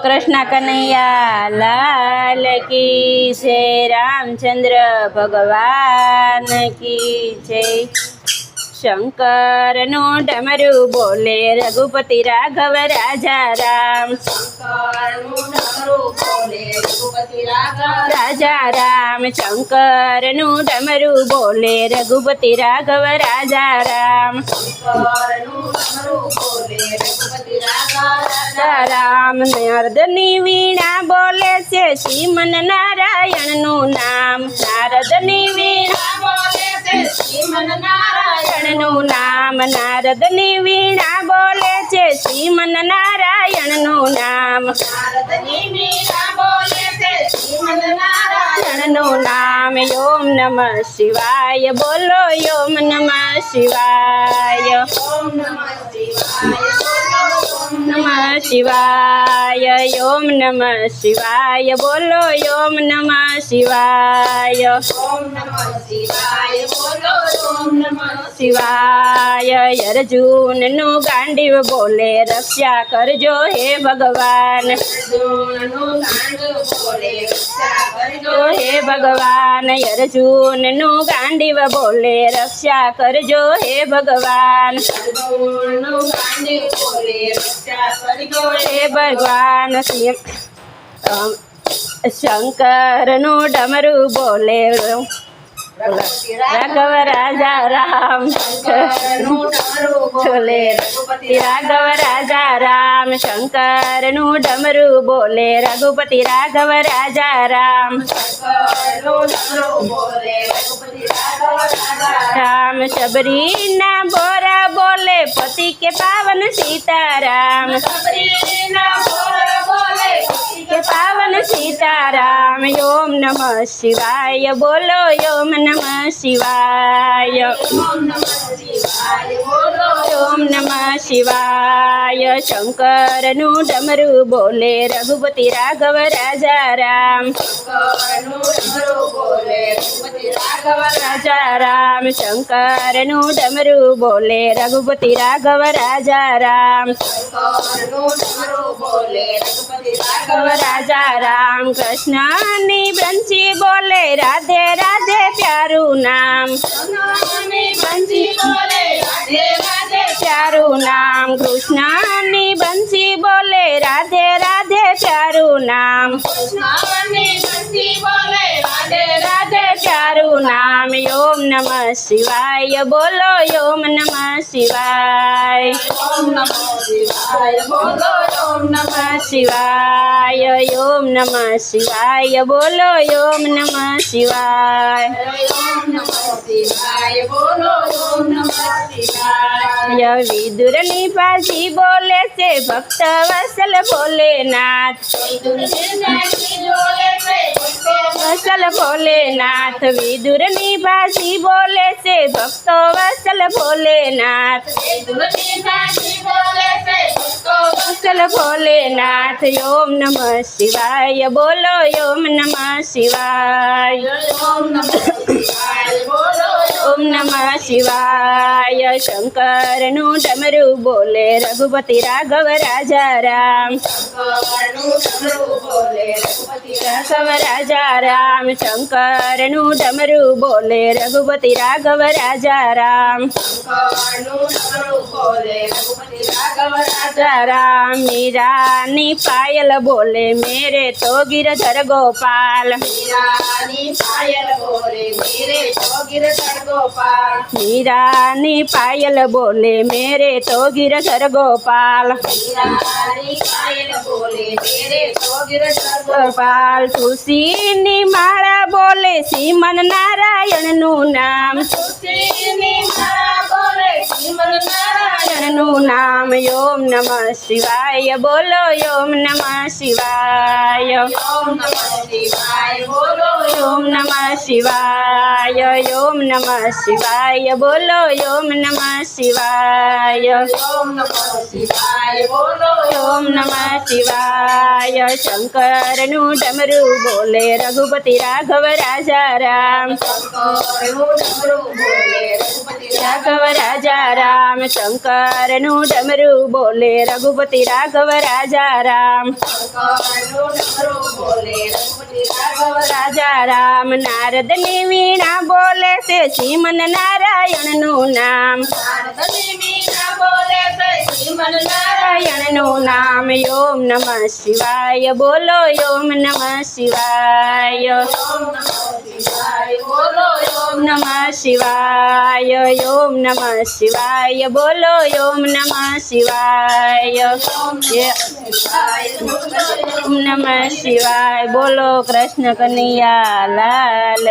कृष्ण कन्हैया लाल की जय। रामचंद्र भगवान की जय। शंकर नो डमरू बोले रघुपति राघव राजा राम। शंकर नो डमरू बोले रघुपति राघव राजा राम। शंकर नो डमरू बोले रघुपति राघव राजा राम। शंकर नो डमरू बोले रघुपति राघव राजा राम। नारदनी वीणा बोले से श्रीमन नारायण नु नाम। नारदनी वीणा बोले से श्रीमन नारायण नु नाम। नारदनी वीणा बोले छे श्रीमन नारायण नु नाम। नारदनी वीणा बोले छे श्रीमन नारायण नु नाम। ओम नमः शिवाय बोलो ओम नमः शिवाय। ओम नमः शिवाय बोलो ओम नमः शिवाय। ओम नमः शिवाय बोलो ओम नमः शिवाय। ओम नमः शिवाय बोलो ओम नमः शिवाय। अर्जुन नु गांडीव बोले रक्षा करजो हे भगवान। अर्जुन नु गांडीव बोले रक्षा करजो हे भगवान। अर्जुन नु गांडीव बोले रक्षा करजो हे भगवान। अर्जुन नु गांडीव बोले रक्षा करजो हे भगवान। शंकर नु डमरू बोले राघव राजा राम। बोले राघव राजा राम। शंकर नु डमरू बोले रघुपति राघव राजा राम। राम शबरी ना बोरा बोले पति के पावन सीताराम। के पावन सीताराम। ओम नमः शिवाय बोलो ओम नमः शिवाय। ओम नमः शिवाय। शंकर नु डमरू बोले रघुपति राघव राजा राम। राजा राम। शंकर नु डमरू बोले रघुपति राघव राजा राम। राजा राम। कृष्ण नी बंसी बोले राधे राधे प्यारू नाम। बंसी बोले राधे राधे प्यारू नाम। कृष्ण नी बंसी बोले राधे राधे प्यारू नाम। बंसी बोले राधे राधे प्यारू नाम। ओम नमः शिवाय बोलो ओम नमः शिवाय। ओम नमः शिवाय बोलो ओम नमः शिवाय। ओम नमः शिवाय बोलो ओम नमः शिवाय। ओम नमः शिवाय बोलो ओम नमः शिवाय। विदुरनी पासी बोले से भक्त वत्सल भोलेनाथ। वत्सल भोलेनाथ। विदुरनी पासी बोले से भक्त वत्सल भोलेनाथ। वत्सल भोलेनाथ। ओम नमः शिवाय बोलो ओम नमः शिवाय। ओम नमः शिवाय। शंकर नु डमरू बोले रघुपति राघव राजा राम। राघव राजा राम। शंकर नु डमरू बोले रघुपति राघव राजा राम। राजा राम। मीरा नी पायल बोले मेरे तो गिरधर गोपाल। मीरा नी पायल बोले मेरे तो गिरधर गोपाल। मीरा नी पायल बोले मेरे तो गिरधर गोपाल। मीरा नी पायल बोले मेरे तो गिरधर गोपाल। तुलसी नी माला बोले श्रीमन नारायण नु नाम। तुलसी नी माला बोले श्रीमन नारायण नु नाम। ओम नमः शिवाय बोलो ओम नमः शिवाय। ओम नमः शिवाय बोलो ओम नमः शिवाय। ओम नमः शिवाय बोलो ओम नमः शिवाय। ओम नमः शिवाय बोलो ओम नमः शिवाय। शंकर नु डमरू बोले रघुपति राघव राजा राम। शंकर नु डमरू बोले रघुपति રાઘવ રાજા રામ શંકરનું ડમરું બોલે રઘુપતિ રાઘવ રાજા રામ રાજા રામ નારદની વીણા બોલે છે શ્રીમન નારાયણનું નામ નારાયણનું નામ ઓમ નમઃ શિવાય બોલો ઓમ નમઃ શિવાય ઓમ નમઃ શિવાય ઓમ નમઃ શિવાય બોલો ઓમ નમઃ શિવાય ઓમ નમઃ શિવાય બોલો કૃષ્ણ કનૈયા લાલ